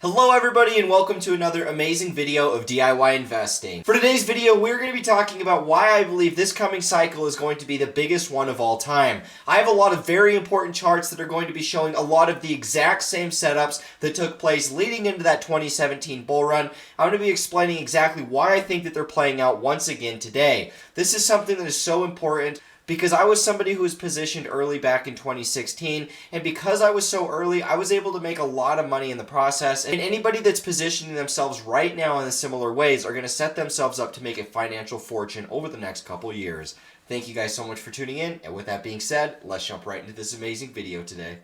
Hello everybody and welcome to another amazing video of DIY investing. For today's video, we're going to be talking about why I believe this coming cycle is going to be the biggest one of all time. I have a lot of very important charts that are going to be showing a lot of the exact same setups that took place leading into that 2017 bull run. I'm going to be explaining exactly why I think that they're playing out once again today. This is something that is so important because I was somebody who was positioned early back in 2016, and because I was so early, I was able to make a lot of money in the process, and anybody that's positioning themselves right now in similar ways are going to set themselves up to make a financial fortune over the next couple years. Thank you guys so much for tuning in, and with that being said, let's jump right into this amazing video today.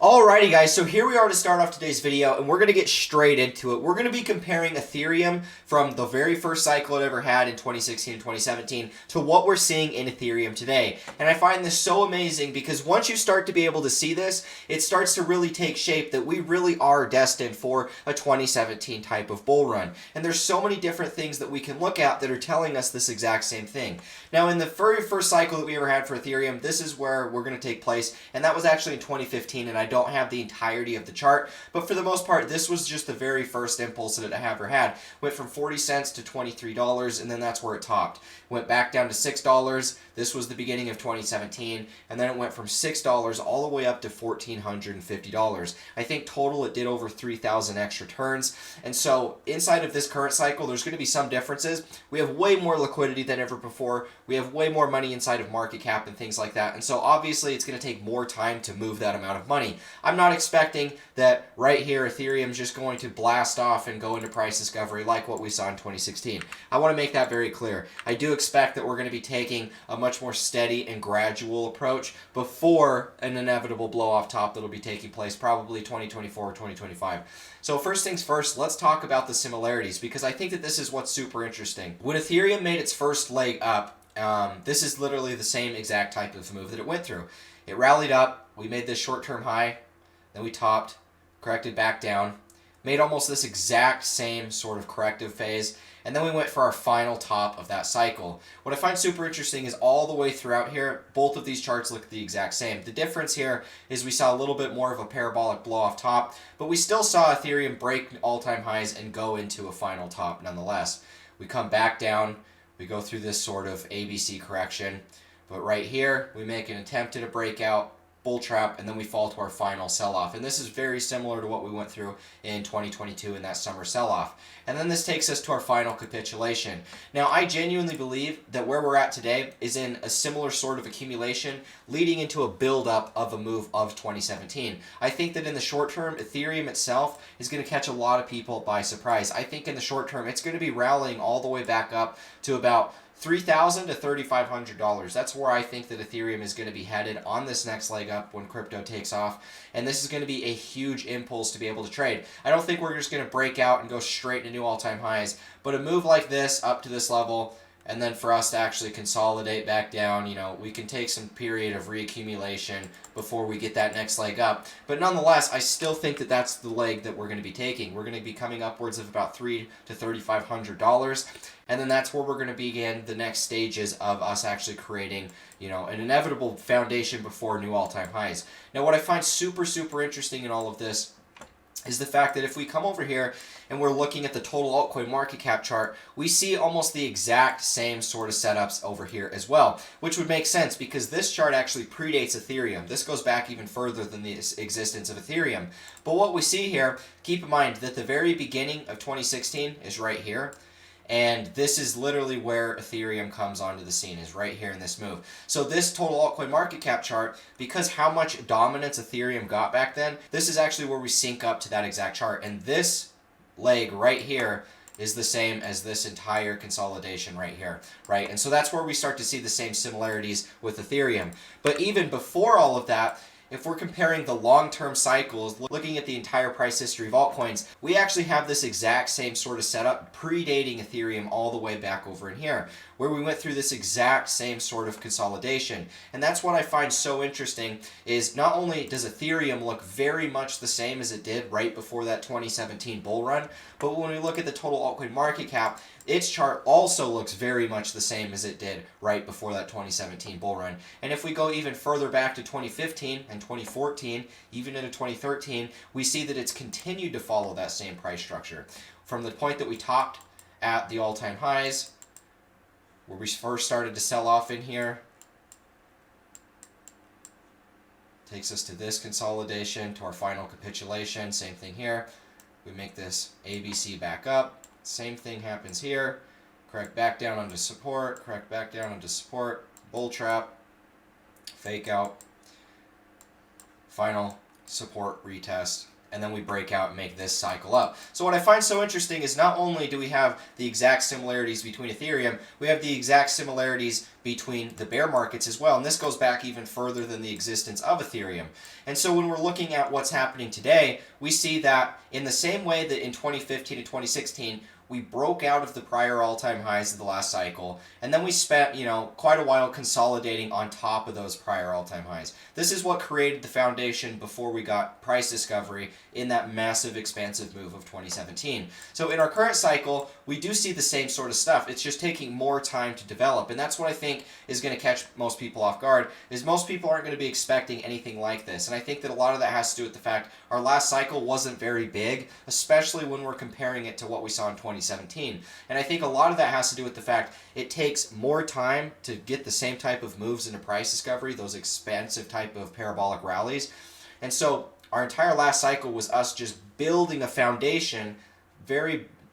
Alrighty guys, so here we are to start off today's video, and we're going to get straight into it. We're going to be comparing Ethereum from the very first cycle it ever had in 2016 and 2017 to what we're seeing in Ethereum today. And I find this so amazing because once you start to be able to see this, it starts to really take shape that we really are destined for a 2017 type of bull run. And there's so many different things that we can look at that are telling us this exact same thing. Now in the very first cycle that we ever had for Ethereum, this is where we're going to take place, and that was actually in 2015, and I don't have the entirety of the chart, but for the most part this was just the very first impulse that it ever had. Went from 40 cents to $23, and then that's where it topped. Went back down to $6. This was the beginning of 2017, and then it went from $6 all the way up to $1,450. I think total it did over 3,000 extra turns. And so inside of this current cycle, there's going to be some differences. We have way more liquidity than ever before. We have way more money inside of market cap and things like that. And so obviously it's going to take more time to move that amount of money. I'm not expecting that right here Ethereum is just going to blast off and go into price discovery like what we saw in 2016. I want to make that very clear. I do expect that we're going to be taking a much more steady and gradual approach before an inevitable blow off top that'll be taking place probably 2024 or 2025. So first things first, let's talk about the similarities, because I think that this is what's super interesting. When Ethereum made its first leg up, this is literally the same exact type of move that it went through. It rallied up, we made this short-term high, then we topped, corrected back down, made almost this exact same sort of corrective phase, and then we went for our final top of that cycle. What I find super interesting is all the way throughout here, both of these charts look the exact same. The difference here is we saw a little bit more of a parabolic blow off top, but we still saw Ethereum break all-time highs and go into a final top nonetheless. We come back down, we go through this sort of ABC correction, but right here we make an attempt at a breakout, bull trap, and then we fall to our final sell-off. And this is very similar to what we went through in 2022 in that summer sell-off. And then this takes us to our final capitulation. Now, I genuinely believe that where we're at today is in a similar sort of accumulation leading into a build-up of a move of 2017. I think that in the short term, Ethereum itself is going to catch a lot of people by surprise. I think in the short term, it's going to be rallying all the way back up to about $3,000 to $3,500. That's where I think that Ethereum is going to be headed on this next leg up when crypto takes off. And this is going to be a huge impulse to be able to trade. I don't think we're just going to break out and go straight to new all-time highs. But a move like this up to this level, and then for us to actually consolidate back down, you know, we can take some period of reaccumulation before we get that next leg up. But nonetheless, I still think that that's the leg that we're going to be taking. We're going to be coming upwards of about $3,000 to $3,500. And then that's where we're going to begin the next stages of us actually creating, you know, an inevitable foundation before new all-time highs. Now, what I find super, super interesting in all of this is the fact that if we come over here and we're looking at the total altcoin market cap chart, we see almost the exact same sort of setups over here as well, which would make sense because this chart actually predates Ethereum. This goes back even further than the existence of Ethereum. But what we see here, keep in mind that the very beginning of 2016 is right here. And this is literally where Ethereum comes onto the scene, is right here in this move. So this total altcoin market cap chart, because how much dominance Ethereum got back then, this is actually where we sync up to that exact chart. And this leg right here is the same as this entire consolidation right here, right? And so that's where we start to see the same similarities with Ethereum. But even before all of that, if we're comparing the long-term cycles, looking at the entire price history of altcoins, we actually have this exact same sort of setup predating Ethereum all the way back over in here, where we went through this exact same sort of consolidation. And that's what I find so interesting is not only does Ethereum look very much the same as it did right before that 2017 bull run, But when we look at the total altcoin market cap, its chart also looks very much the same as it did right before that 2017 bull run. And if we go even further back to 2015 and 2014, even into 2013, we see that it's continued to follow that same price structure. From the point that we topped at the all-time highs, where we first started to sell off in here, takes us to this consolidation, to our final capitulation. Same thing here. We make this ABC back up. Same thing happens here. Correct back down onto support, correct back down onto support, bull trap, fake out, final support retest, and then we break out and make this cycle up. So what I find so interesting is not only do we have the exact similarities between Ethereum, we have the exact similarities between the bear markets as well. And this goes back even further than the existence of Ethereum. And so when we're looking at what's happening today, we see that in the same way that in 2015 to 2016, we broke out of the prior all-time highs of the last cycle, and then we spent, quite a while consolidating on top of those prior all-time highs. This is what created the foundation before we got price discovery in that massive expansive move of 2017. So in our current cycle, we do see the same sort of stuff. It's just taking more time to develop, and that's what I think is going to catch most people off guard, is most people aren't going to be expecting anything like this. And I think that a lot of that has to do with the fact our last cycle wasn't very big, especially when we're comparing it to what we saw in 2017. And I think a lot of that has to do with the fact it takes more time to get the same type of moves into price discovery, those expansive type of parabolic rallies. And so our entire last cycle was us just building a foundation,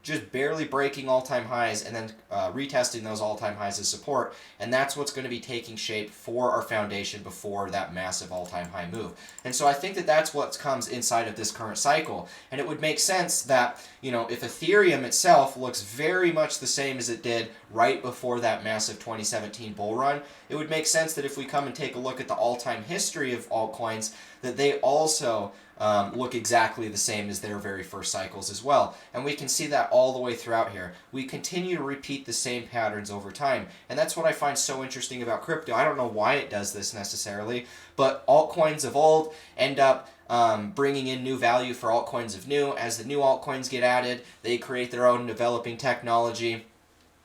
just barely breaking all-time highs and then retesting those all-time highs as support. And that's what's going to be taking shape for our foundation before that massive all-time high move. And so I think that that's what comes inside of this current cycle. And it would make sense that, if Ethereum itself looks very much the same as it did right before that massive 2017 bull run, it would make sense that if we come and take a look at the all-time history of altcoins, that they also look exactly the same as their very first cycles as well. And we can see that all the way throughout here. We continue to repeat the same patterns over time. And that's what I find so interesting about crypto. I don't know why it does this necessarily, but altcoins of old end up bringing in new value for altcoins of new. As the new altcoins get added, they create their own developing technology.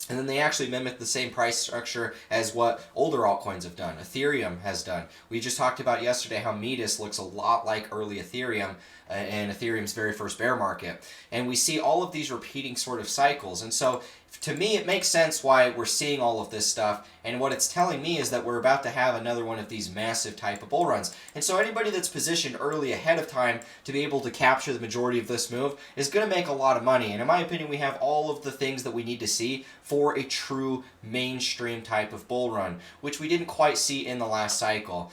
And then they actually mimic the same price structure as what older altcoins have done. Ethereum has done. We just talked about yesterday how Metis looks a lot like early Ethereum and Ethereum's very first bear market. And we see all of these repeating sort of cycles. And so to me, it makes sense why we're seeing all of this stuff. And what it's telling me is that we're about to have another one of these massive type of bull runs. And so anybody that's positioned early ahead of time to be able to capture the majority of this move is going to make a lot of money. And in my opinion, we have all of the things that we need to see for a true mainstream type of bull run, which we didn't quite see in the last cycle.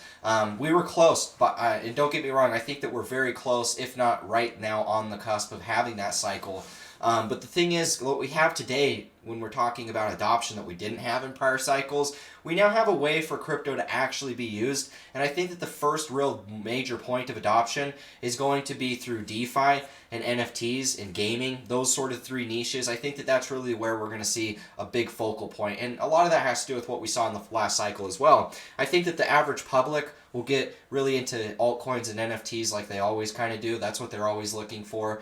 We were close, but and don't get me wrong, I think that we're very close, if not right now on the cusp of having that cycle. But the thing is, what we have today, when we're talking about adoption that we didn't have in prior cycles, we now have a way for crypto to actually be used. And I think that the first real major point of adoption is going to be through DeFi and NFTs and gaming, those sort of three niches. I think that that's really where we're going to see a big focal point. And a lot of that has to do with what we saw in the last cycle as well. I think that the average public will get really into altcoins and NFTs like they always kind of do. That's what they're always looking for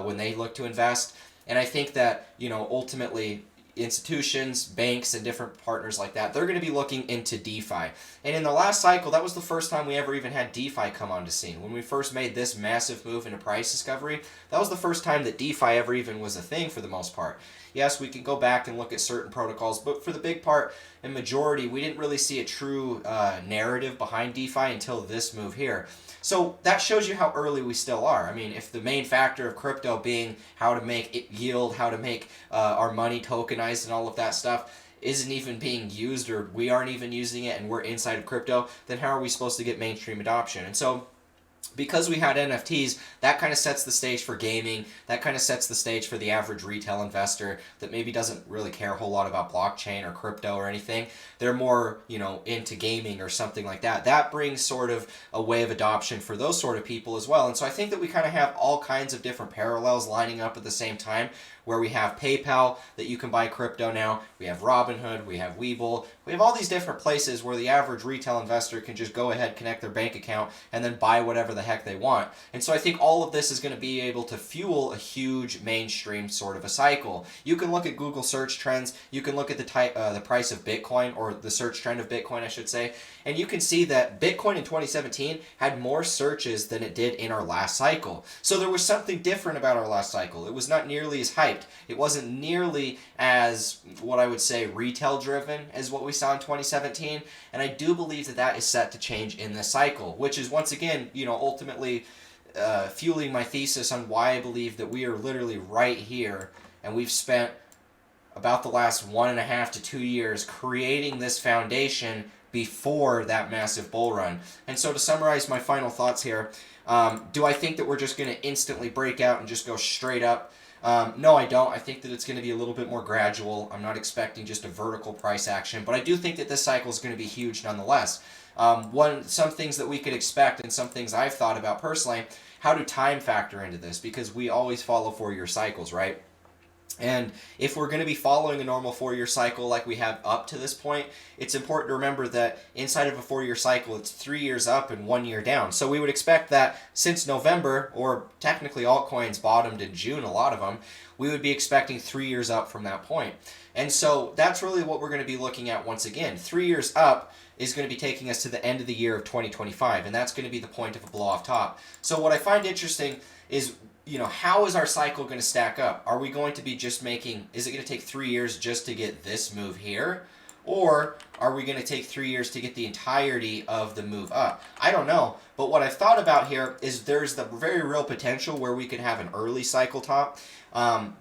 when they look to invest. And I think that, ultimately institutions, banks, and different partners like that, they're going to be looking into DeFi. And in the last cycle, that was the first time we ever even had DeFi come onto scene. When we first made this massive move into price discovery, that was the first time that DeFi ever even was a thing for the most part. Yes, we can go back and look at certain protocols, but for the big part and majority, we didn't really see a true narrative behind DeFi until this move here. So that shows you how early we still are. I mean, if the main factor of crypto being how to make it yield, how to make our money tokenized and all of that stuff isn't even being used, or we aren't even using it and we're inside of crypto, then how are we supposed to get mainstream adoption? And so because we had NFTs, that kind of sets the stage for gaming. That kind of sets the stage for the average retail investor that maybe doesn't really care a whole lot about blockchain or crypto or anything. They're more, into gaming or something like that. That brings sort of a way of adoption for those sort of people as well. And so I think that we kind of have all kinds of different parallels lining up at the same time, where we have PayPal that you can buy crypto now, we have Robinhood, we have Webull, we have all these different places where the average retail investor can just go ahead, connect their bank account, and then buy whatever the heck they want. And so I think all of this is going to be able to fuel a huge mainstream sort of a cycle. You can look at Google search trends, you can look at the price of Bitcoin, or the search trend of Bitcoin, I should say, and you can see that Bitcoin in 2017 had more searches than it did in our last cycle. So there was something different about our last cycle. It was not nearly as hyped. It wasn't nearly as, what I would say, retail driven as what we saw in 2017. And I do believe that that is set to change in this cycle, which is once again, ultimately fueling my thesis on why I believe that we are literally right here, and we've spent about the last 1.5 to 2 years creating this foundation before that massive bull run. And so to summarize my final thoughts here, do I think that we're just going to instantly break out and just go straight up? No, I don't. I think that it's going to be a little bit more gradual. I'm not expecting just a vertical price action, but I do think that this cycle is going to be huge nonetheless. Some things that we could expect, and some things I've thought about personally, how do time factor into this? Because we always follow 4-year cycles, right? And if we're going to be following a normal 4-year cycle like we have up to this point, it's important to remember that inside of a 4-year cycle, it's 3 years up and 1 year down. So we would expect that since November, or technically altcoins bottomed in June, a lot of them, we would be expecting 3 years up from that point. And so that's really what we're going to be looking at once again. 3 years up is going to be taking us to the end of the year of 2025, and that's going to be the point of a blow off top. So what I find interesting is, how is our cycle going to stack up? Are we going to be just is it going to take 3 years just to get this move here? Or are we going to take 3 years to get the entirety of the move up? I don't know. But what I've thought about here is there's the very real potential where we could have an early cycle top.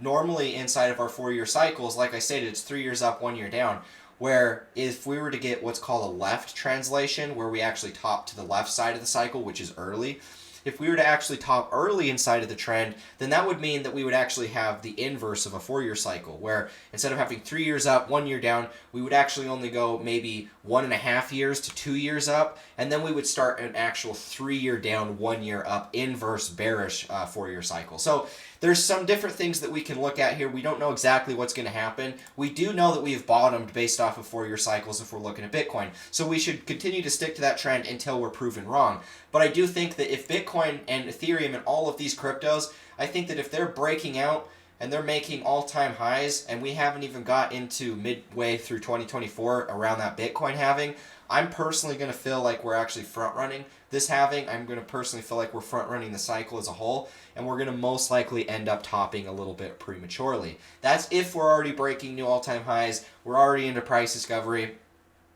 Normally inside of our 4-year cycles, like I stated, it's 3 years up, 1 year down. Where if we were to get what's called a left translation, where we actually top to the left side of the cycle, which is early, if we were to actually top early inside of the trend, then that would mean that we would actually have the inverse of a 4-year cycle, where instead of having 3 years up, 1 year down, we would actually only go maybe 1.5 years to 2 years up, and then we would start an actual 3 year down, 1 year up, inverse bearish 4-year cycle. So there's some different things that we can look at here. We don't know exactly what's going to happen. We do know that we have bottomed based off of 4-year cycles if we're looking at Bitcoin. So we should continue to stick to that trend until we're proven wrong. But I do think that if Bitcoin and Ethereum and all of these cryptos, I think that if they're breaking out and they're making all-time highs, and we haven't even got into midway through 2024 around that Bitcoin halving, I'm personally going to feel like we're actually front-running this halving. I'm going to personally feel like we're front-running the cycle as a whole, and we're going to most likely end up topping a little bit prematurely. That's if we're already breaking new all-time highs, we're already into price discovery,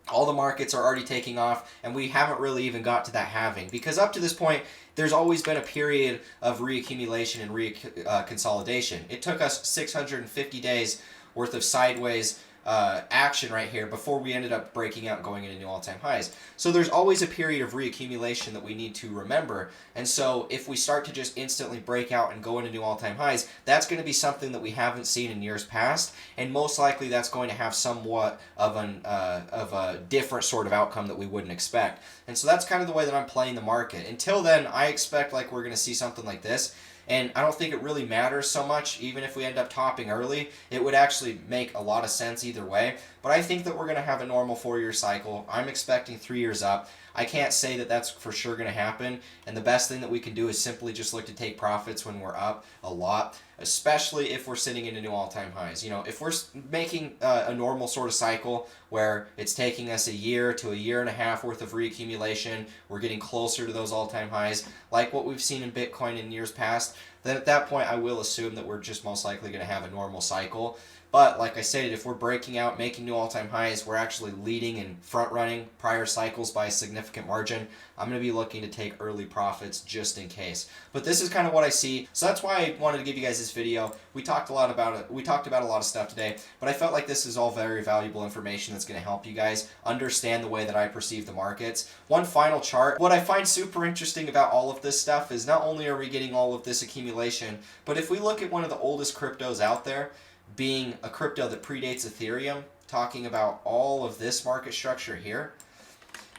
all the markets are already taking off, and we haven't really even got to that halving. Because up to this point, there's always been a period of reaccumulation and consolidation. It took us 650 days worth of sideways action right here before we ended up breaking out and going into new all-time highs. So there's always a period of reaccumulation that we need to remember. And so if we start to just instantly break out and go into new all-time highs, that's going to be something that we haven't seen in years past, and most likely that's going to have somewhat of a different sort of outcome that we wouldn't expect. And so that's kind of the way that I'm playing the market. Until then, I expect like we're going to see something like this. And I don't think it really matters so much, even if we end up topping early. It would actually make a lot of sense either way. But I think that we're going to have a normal 4-year cycle. I'm expecting 3 years up. I can't say that that's for sure going to happen. And the best thing that we can do is simply just look to take profits when we're up a lot, especially if we're sitting into new all-time highs. If we're making a normal sort of cycle where it's taking us a year to a year and a half worth of reaccumulation, we're getting closer to those all-time highs, like what we've seen in Bitcoin in years past, then at that point I will assume that we're just most likely going to have a normal cycle. But like I stated, if we're breaking out, making new all-time highs, we're actually leading and front-running prior cycles by a significant margin, I'm going to be looking to take early profits just in case. But this is kind of what I see. So that's why I wanted to give you guys this video. We talked a lot about it. We talked about a lot of stuff today, but I felt like this is all very valuable information that's going to help you guys understand the way that I perceive the markets. One final chart. What I find super interesting about all of this stuff is not only are we getting all of this accumulation, but if we look at one of the oldest cryptos out there, being a crypto that predates Ethereum, talking about all of this market structure here,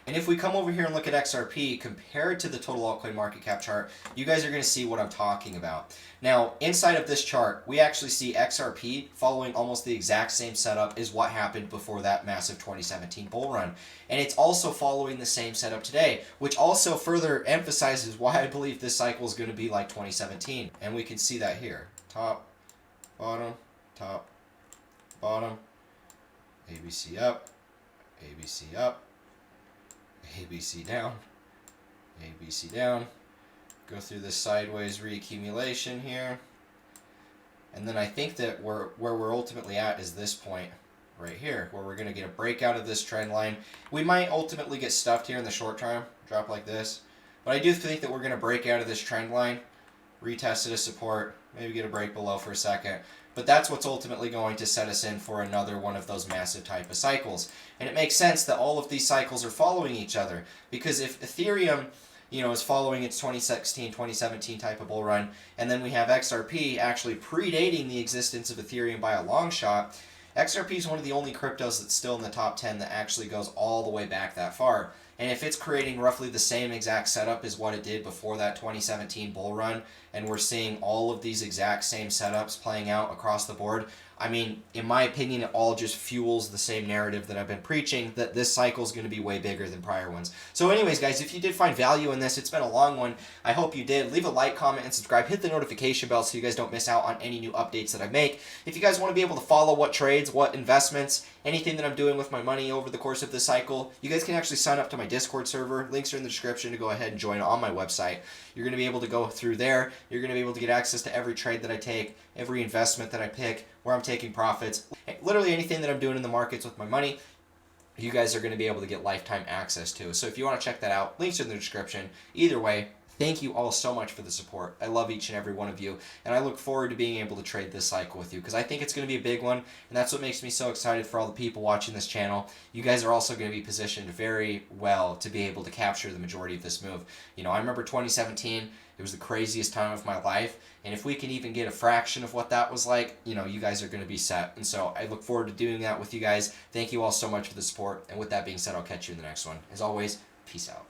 And if we come over here and look at XRP compared to the total altcoin market cap chart, you guys are going to see what I'm talking about. Now, inside of this chart, we actually see XRP following almost the exact same setup as what happened before that massive 2017 bull run. And it's also following the same setup today, which also further emphasizes why I believe this cycle is going to be like 2017. And we can see that here. Top, bottom, ABC up, ABC up, ABC down, ABC down, go through this sideways reaccumulation here, and then I think that where we're ultimately at is this point right here, where we're going to get a breakout of this trend line. We might ultimately get stuffed here in the short term, drop like this, but I do think that we're going to break out of this trend line, retest it as support, maybe get a break below for a second. But that's what's ultimately going to set us in for another one of those massive type of cycles. And it makes sense that all of these cycles are following each other, because if Ethereum, is following its 2016, 2017 type of bull run, and then we have XRP actually predating the existence of Ethereum by a long shot, XRP is one of the only cryptos that's still in the top 10 that actually goes all the way back that far. And if it's creating roughly the same exact setup as what it did before that 2017 bull run, and we're seeing all of these exact same setups playing out across the board, I mean, in my opinion, it all just fuels the same narrative that I've been preaching, that this cycle is going to be way bigger than prior ones. So anyways, guys, if you did find value in this, it's been a long one. I hope you did. Leave a like, comment, and subscribe. Hit the notification bell so you guys don't miss out on any new updates that I make. If you guys want to be able to follow what trades, what investments, anything that I'm doing with my money over the course of this cycle, you guys can actually sign up to my Discord server. Links are in the description to go ahead and join on my website. You're going to be able to go through there. You're going to be able to get access to every trade that I take, every investment that I pick, where I'm taking profits, literally anything that I'm doing in the markets with my money, you guys are going to be able to get lifetime access to. So if you want to check that out, links are in the description. Either way, thank you all so much for the support. I love each and every one of you, and I look forward to being able to trade this cycle with you, because I think it's going to be a big one, and that's what makes me so excited for all the people watching this channel. You guys are also going to be positioned very well to be able to capture the majority of this move. I remember 2017, it was the craziest time of my life, and if we can even get a fraction of what that was like, you guys are going to be set. And so I look forward to doing that with you guys. Thank you all so much for the support, and with that being said, I'll catch you in the next one. As always, peace out.